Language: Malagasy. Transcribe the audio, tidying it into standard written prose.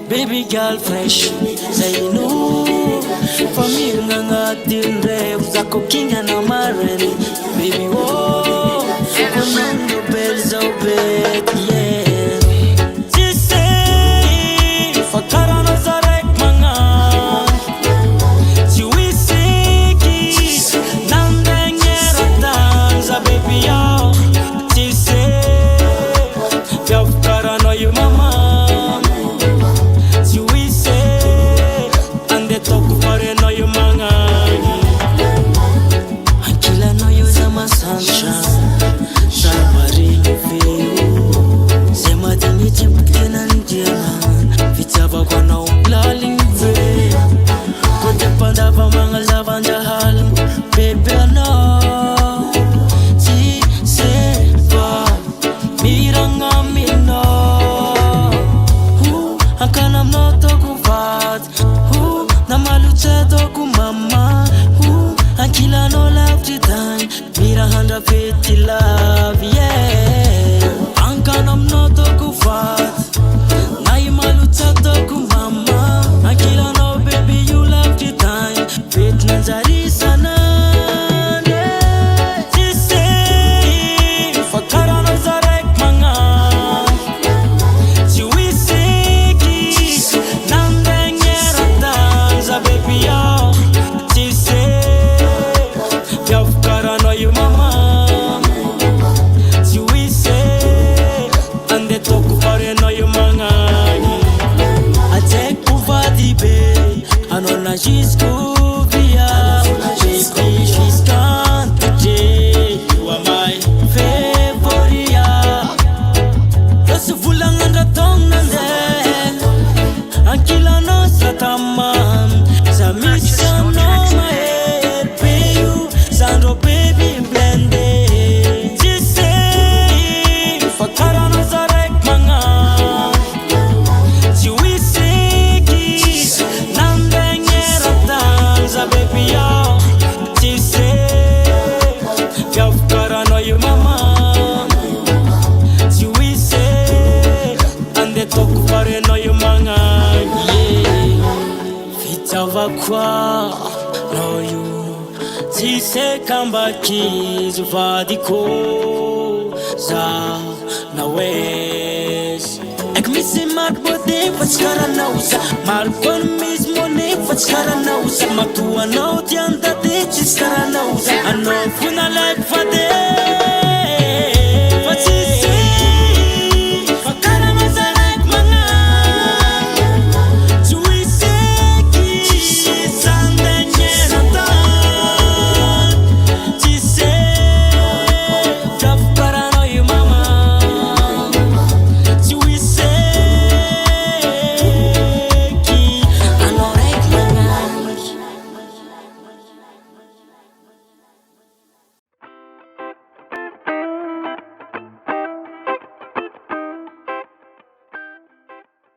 baby girl fresh zainu família ngatin rev zako kinga na mareni baby oh kono belza bet yeah jise fakara na zarek manga jiwisiki nandengera danza baby yo jise fakara no you mama love, yeah. Ankan I'm not too fast. Now you malucha to mama. Akila no baby you love the time. Fitness ari sana. Jise fakara no zarek manga. Jiwisiki nandengera danza baby yo. Jise fakara no you mama. She's cool, via she's gone today. You are my favorite. Just fulang ang ratong nandel. Ang kila no sa tamam. Sa mission no my head. Pay you, Sandro baby blended. Just say, fakara no zarek mga. Baby yo, jise fakara no you mama. Jiwise ande toku pare no you manga. Yeah, fitava kwa no you. Jise kamba kizu vadiko za na wes. Ek misi matbode fatskara na usa markon mismo ne fatskara na usa matua no tianta de chiskara na usa ano funa like fade